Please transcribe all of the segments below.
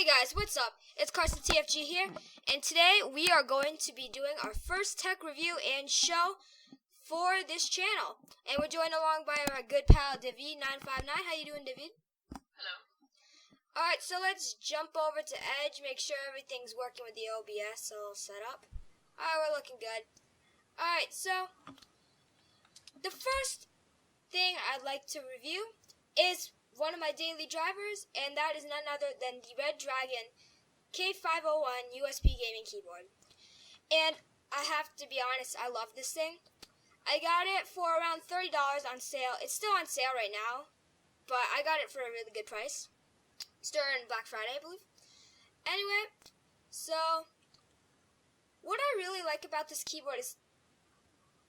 Hey guys, what's up? It's Carson TFG here, and today we are going to be doing our first tech review and show for this channel. And we're joined along by our good pal Daved959. How you doing, David? Hello. Alright, so let's jump over to Edge, make sure everything's working with the OBS all set up. Alright, we're looking good. Alright, so the first thing I'd like to review is one of my daily drivers, and that is none other than the Red Dragon K501 USB gaming keyboard. And I have to be honest, I love this thing. I got it for around $30 on sale. It's still on sale right now, but I got it for a really good price. It's during Black Friday, I believe. Anyway, so what I really like about this keyboard is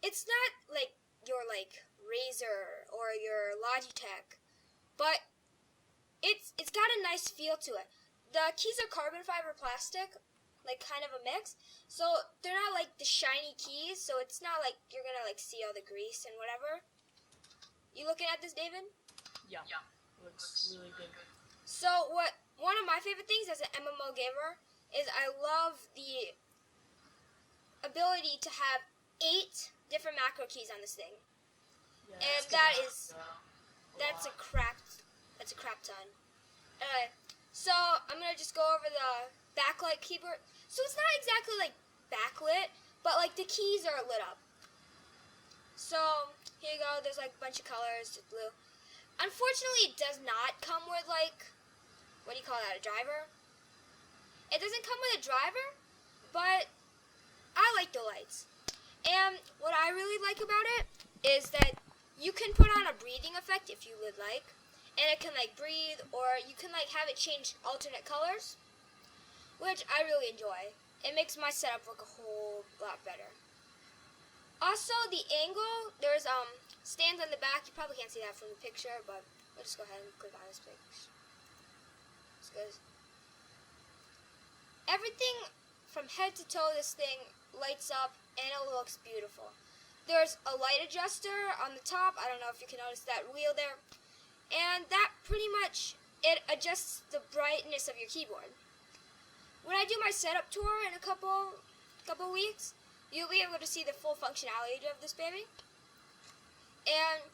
it's not like your Razer or your Logitech, but it's got a nice feel to it. The keys are carbon fiber plastic, like kind of a mix. So they're not like the shiny keys, so it's not like you're gonna see all the grease and whatever. You looking at this, David? Yeah. Looks really good. So one of my favorite things as an MMO gamer is I love the ability to have 8 different macro keys on this thing. Yeah, And that's a crap ton. So I'm gonna just go over the backlight keyboard. So it's not exactly like backlit, but like the keys are lit up. So here you go. There's like a bunch of colors, just blue. Unfortunately, it does not come with what do you call that? A driver? It doesn't come with a driver, but I like the lights. And what I really like about it is that you can put on a breathing effect if you would like. And it can breathe, or you can have it change alternate colors, which I really enjoy. It makes my setup look a whole lot better. Also, the angle, there's stands on the back. You probably can't see that from the picture, but we'll just go ahead and click on this picture. Everything from head to toe, this thing lights up and it looks beautiful. There's a light adjuster on the top. I don't know if you can notice that wheel there. And that pretty much, it adjusts the brightness of your keyboard. When I do my setup tour in a couple weeks, you'll be able to see the full functionality of this baby. And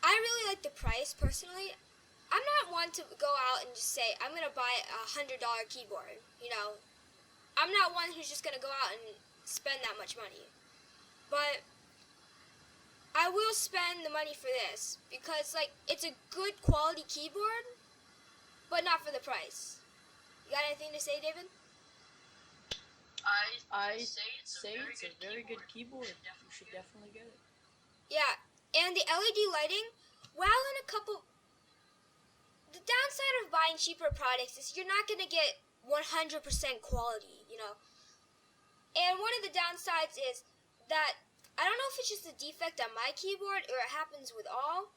I really like the price, personally. I'm not one to go out and just say, I'm going to buy a $100 keyboard, I'm not one who's just going to go out and spend that much money. But I will spend the money for this because it's a good quality keyboard, but not for the price. You got anything to say, David? I say it's a very good keyboard. You should definitely get it. Yeah, and the LED lighting, the downside of buying cheaper products is you're not going to get 100% quality, And one of the downsides is that I don't know if it's just a defect on my keyboard or it happens with all,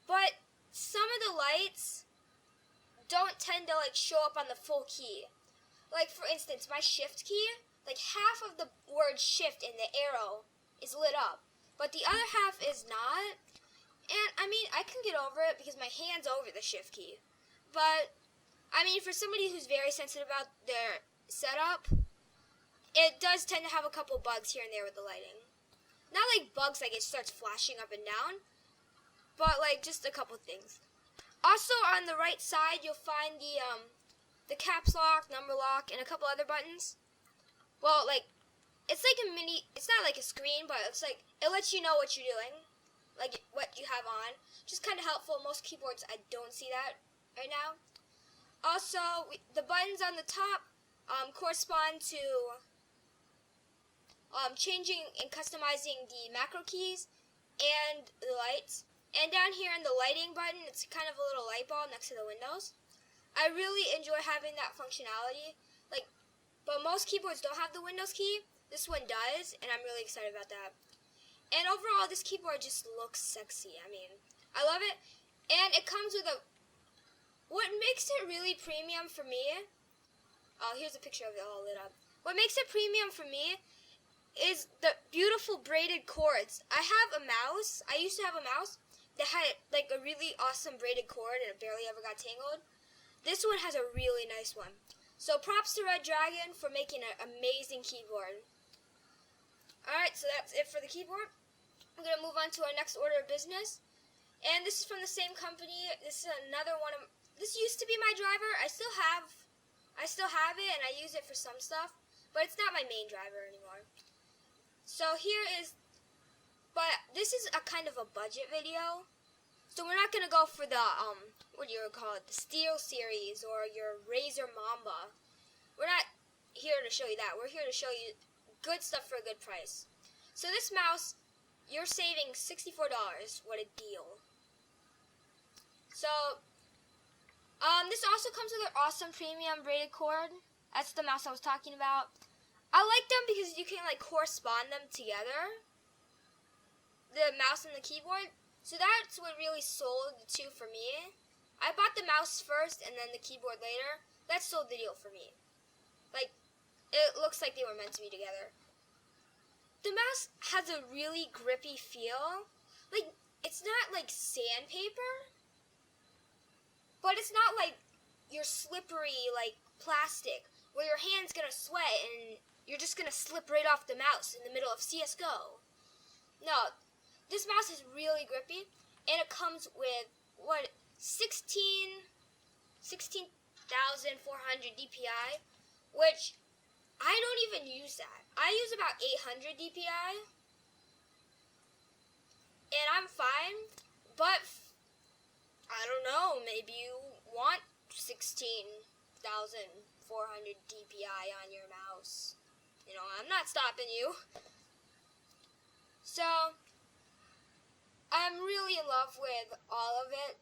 but some of the lights don't tend to show up on the full key. Like for instance, my shift key, half of the word shift in the arrow is lit up, but the other half is not. And I mean, I can get over it because my hand's over the shift key. But I mean, for somebody who's very sensitive about their setup, it does tend to have a couple bugs here and there with the lighting. Not bugs it starts flashing up and down, but just a couple things. Also on the right side you'll find the caps lock, number lock, and a couple other buttons. Well, it's a mini, it's not a screen, but it's it lets you know what you're doing, what you have on. Just kind of helpful. Most keyboards I don't see that right now. Also, the buttons on the top correspond to changing and customizing the macro keys and the lights. And down here in the lighting button, it's kind of a little light bulb next to the windows. I really enjoy having that functionality. But most keyboards don't have the Windows key. This one does, and I'm really excited about that. And overall, this keyboard just looks sexy. I mean, I love it. And it comes with what makes it really premium for me, here's a picture of it all lit up. What makes it premium for me is the beautiful braided cords. I used to have a mouse that had a really awesome braided cord and it barely ever got tangled. this one has a really nice one. So props to Red Dragon for making an amazing keyboard. Alright, so that's it for the keyboard. I'm going to move on to our next order of business. And this is from the same company. This is another one of, this used to be my driver. I still have it and I use it for some stuff, but it's not my main driver anymore. So here is, but this is a kind of a budget video. So we're not going to go for the, what do you call it, the Steel series or your Razer Mamba. We're not here to show you that. We're here to show you good stuff for a good price. So this mouse, you're saving $64. What a deal. So, this also comes with an awesome premium braided cord. That's the mouse I was talking about. I like them because you can like correspond them together. The mouse and the keyboard. So that's what really sold the two for me. I bought the mouse first and then the keyboard later. That sold the deal for me. Like, it looks like they were meant to be together. The mouse has a really grippy feel. Like, it's not like sandpaper, but it's not like your slippery, like, plastic, where your hand's gonna sweat and you're just gonna slip right off the mouse in the middle of CSGO. No, this mouse is really grippy, and it comes with, what, 16,400 DPI, which I don't even use that. I use about 800 DPI, and I'm fine, but I don't know, maybe you want 16,400 DPI on your mouse. You know, I'm not stopping you. So, I'm really in love with all of it,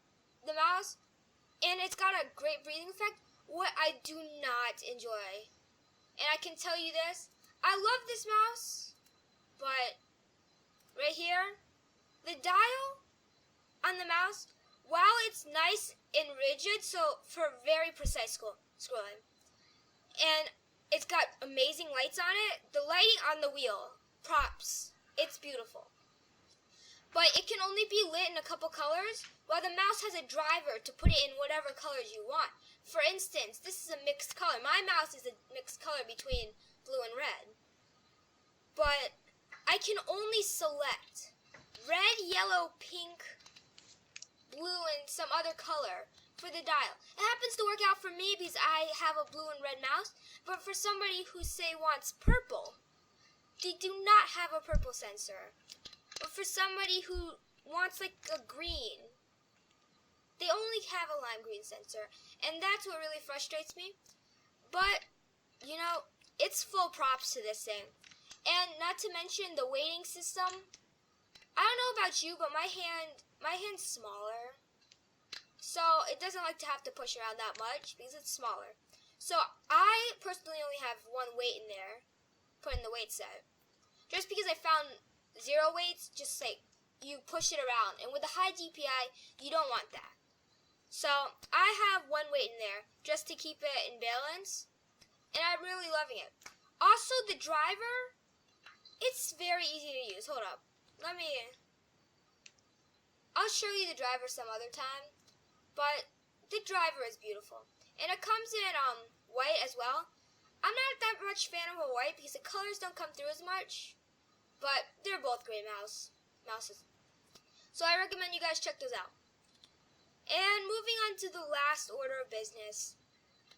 the mouse, and it's got a great breathing effect. What I do not enjoy, and I can tell you this, I love this mouse, but right here, the dial on the mouse, while it's nice and rigid, so for very precise scrolling, and it's got amazing lights on it, the lighting on the wheel, props, it's beautiful. But it can only be lit in a couple colors, while the mouse has a driver to put it in whatever colors you want. For instance, this is a mixed color. My mouse is a mixed color between blue and red. But I can only select red, yellow, pink, blue, and some other color for the dial. It happens to work out for me because I have a blue and red mouse, but for somebody who, say, wants purple, they do not have a purple sensor. But for somebody who wants like a green, they only have a lime green sensor, and that's what really frustrates me. But, you know, it's full props to this thing. And not to mention the weighting system. I don't know about you, but my hand's smaller. So it doesn't like to have to push around that much because it's smaller. So I personally only have one weight in there, put in the weight set. Just because I found zero weights, just like you push it around, and with the high DPI, you don't want that. So I have one weight in there just to keep it in balance, and I'm really loving it. Also, the driver, it's very easy to use. Hold up, I'll show you the driver some other time, but the driver is beautiful, and it comes in white as well. I'm not that much fan of a white because the colors don't come through as much. But they're both great mouses. So I recommend you guys check those out. And moving on to the last order of business,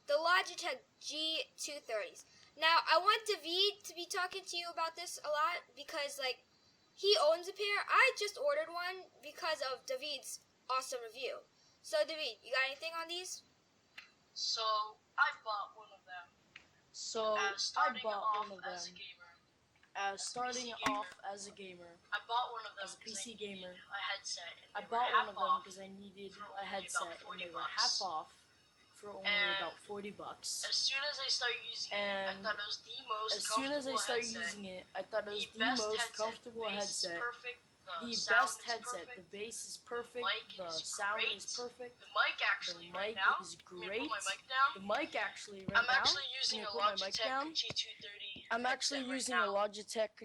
the Logitech G230s. Now, I want Daved to be talking to you about this a lot because, like, he owns a pair. I just ordered one because of David's awesome review. So, Daved, you got anything on these? So, I bought one of them. Starting off as a gamer, I bought one of them as a PC gamer. a headset. I bought one of them because I needed a headset, and they were half off for only about $40. As soon as I started using And it, I thought it was the most as soon as I started using it, I thought it was the most comfortable headset. The best headset. The bass is perfect. The sound is perfect. The mic The actually mic right now. is Let me great. put my mic down. The mic actually right I'm now. actually using a Let me put my mic Logitech down. G230. I'm actually headset using right a now. Logitech The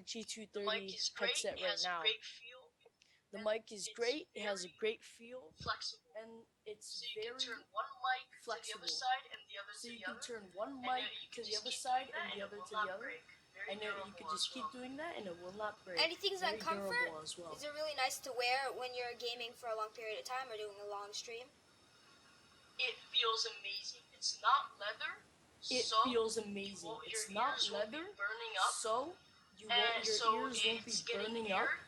mic G230 is great. headset It right has a now. great feel. The mic is great. It has a great feel. Flexible. and it's So you can very turn one mic to the flexible. other side and the other So to you the can other. turn one And mic you to can the just other keep side doing and that, the and other it will to not the other. break. Very And you durable could as just keep well. doing that and it will not break. Anything's on Very comfort? durable as well. Is it really nice to wear when you're gaming for a long period of time or doing a long stream? It feels amazing. It's not leather, It so feels amazing. your It's not ears won't be leather, burning up. so your ears won't be It's getting burning up. aired,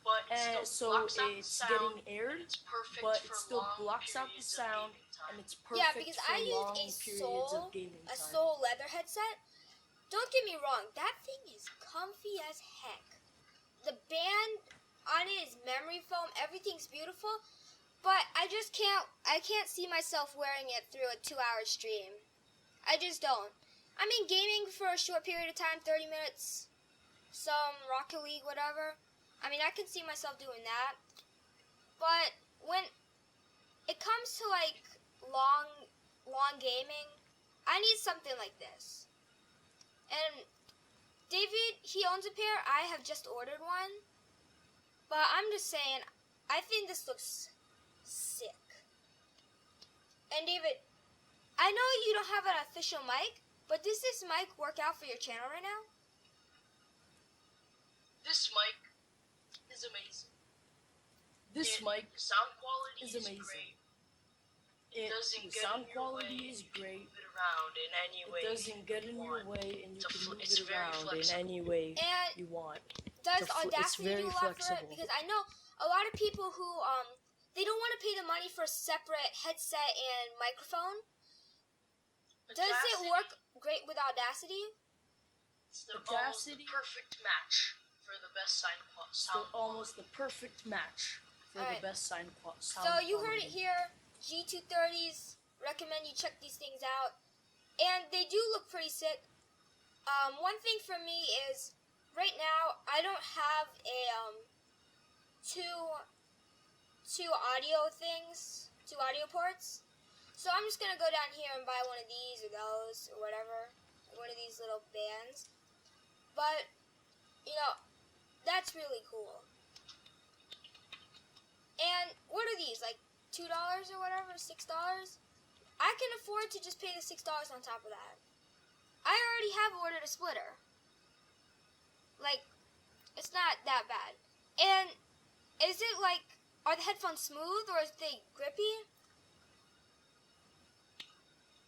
but it still So blocks out the it's sound, getting and aired, it's perfect but for it still long blocks out the periods of sound, gaming time. and it's Yeah, perfect because for I long used periods of gaming a time. Soul leather headset. Don't get me wrong, that thing is comfy as heck. The band on it is memory foam, everything's beautiful, but I can't see myself wearing it through a 2-hour stream. I just don't. I mean, gaming for a short period of time, 30 minutes, some Rocket League, whatever. I mean, I can see myself doing that. But when it comes to like long gaming, I need something like this. And David, he owns a pair. I have just ordered one. But I'm just saying, I think this looks sick. And David, I know you don't have an official mic, but does this mic work out for your channel right now? This mic is amazing. This mic sound quality is amazing. great. The sound quality is great. Move it around in any way. It doesn't get in your way, and you can move it around in flexible. any way And you want. does It's Audacity very do a lot for flexible. it? Because I know a lot of people who they don't want to pay the money for a separate headset and microphone. Does it work great with Audacity? It's almost the perfect match for the best sound Almost the perfect match for the best sound quality. So you heard it here. G230s. Recommend you check these things out. And they do look pretty sick. One thing for me is right now I don't have a two audio ports. So I'm just gonna go down here and buy one of these or those or whatever, one of these little bands. But you know, that's really cool. And what are these, like $2 or whatever, $6? I can afford to just pay the $6 on top of that. I already have ordered a splitter. Like, it's not that bad. And is it like, are the headphones smooth or is they grippy?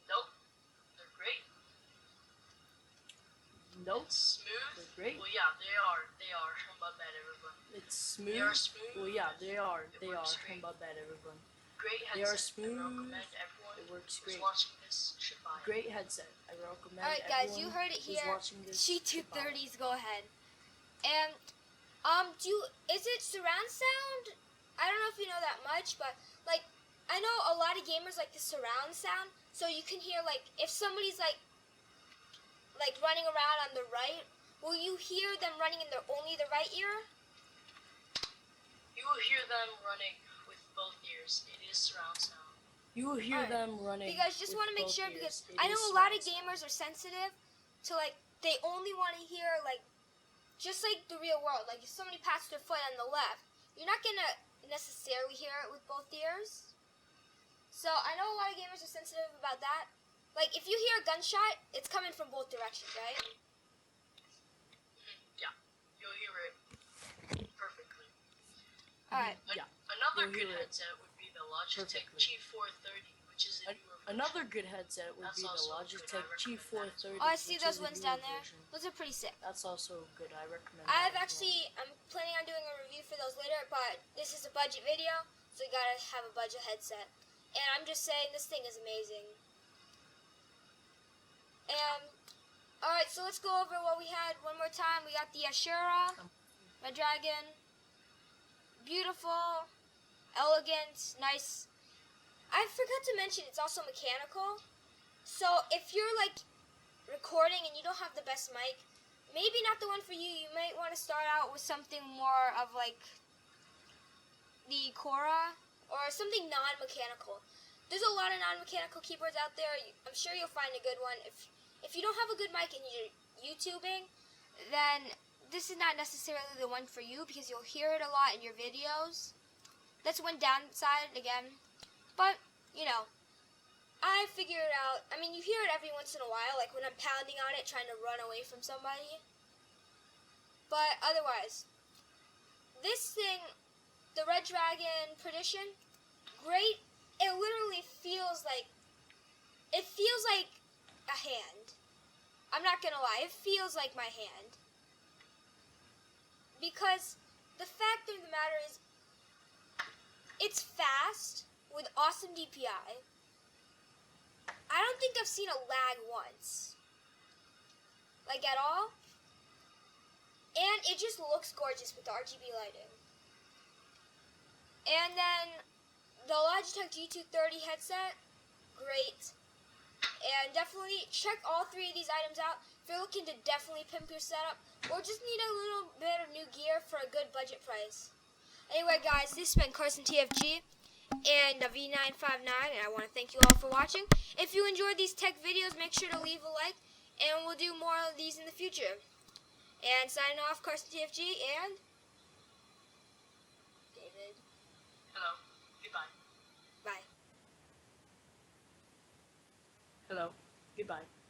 Nope. They're great. Nope. It's smooth. They're great. Well, yeah, they are. My bad, everyone. It's smooth. They are smooth. Well, yeah, they are. It works great. My bad, everyone. Great headset. They are smooth. I recommend everyone It works who's great. watching this should buy it. Great headset. I recommend. Alright guys, you everyone heard it who's here. watching this should buy it. G230s, go ahead. And is it surround sound? I don't know if you know that much, but like I know a lot of gamers like the surround sound, so you can hear like if somebody's like running around on the right, will you hear them running in only the right ear? You will hear them running with both ears. It is surround sound. You will hear them running. Because just want to make sure, because I know a lot of gamers are sensitive to like they only want to hear like just like the real world. Like if somebody passed their foot on the left, you're not gonna necessarily hear it with both ears. So I know a lot of gamers are sensitive about that. Like if you hear a gunshot, it's coming from both directions, right? Yeah, you'll hear it perfectly. Alright. Yeah. Another You'll good hear it headset would be the Logitech perfectly. G430, which is a newer version. Another good headset would That's be the also Logitech good. I recommend G430. Oh, I see which those is a ones newer down there. version. Those are pretty sick. That's also good. I recommend. I'm that as well. planning on doing a review for those later, but this is a budget video, so you gotta have a budget headset. And I'm just saying, this thing is amazing. And, alright, so let's go over what we had one more time. We got the Ashura, my dragon. Beautiful, elegant, nice. I forgot to mention, it's also mechanical. So if you're like recording and you don't have the best mic, maybe not the one for you. You might want to start out with something more of like the Cora or something non-mechanical. There's a lot of non-mechanical keyboards out there. I'm sure you'll find a good one. If you don't have a good mic and you're YouTubing, then this is not necessarily the one for you because you'll hear it a lot in your videos. That's one downside again. But, you know, I figure it out. I mean, you hear it every once in a while, like when I'm pounding on it, trying to run away from somebody. But otherwise, this thing, the Red Dragon Perdition, great. It literally feels like a hand. I'm not gonna lie, it feels like my hand. Because the fact of the matter is, it's fast with awesome DPI. I don't think I've seen a lag once. Like at all. And it just looks gorgeous with the RGB lighting. And then the Logitech G230 headset, great. And definitely check all three of these items out if you're looking to definitely pimp your setup or just need a little bit of new gear for a good budget price. Anyway, guys, this has been Carson TFG and Daved959, and I want to thank you all for watching. If you enjoyed these tech videos, make sure to leave a like, and we'll do more of these in the future. And signing off, Carson TFG and David. Hello. Goodbye. Bye. Hello. Goodbye.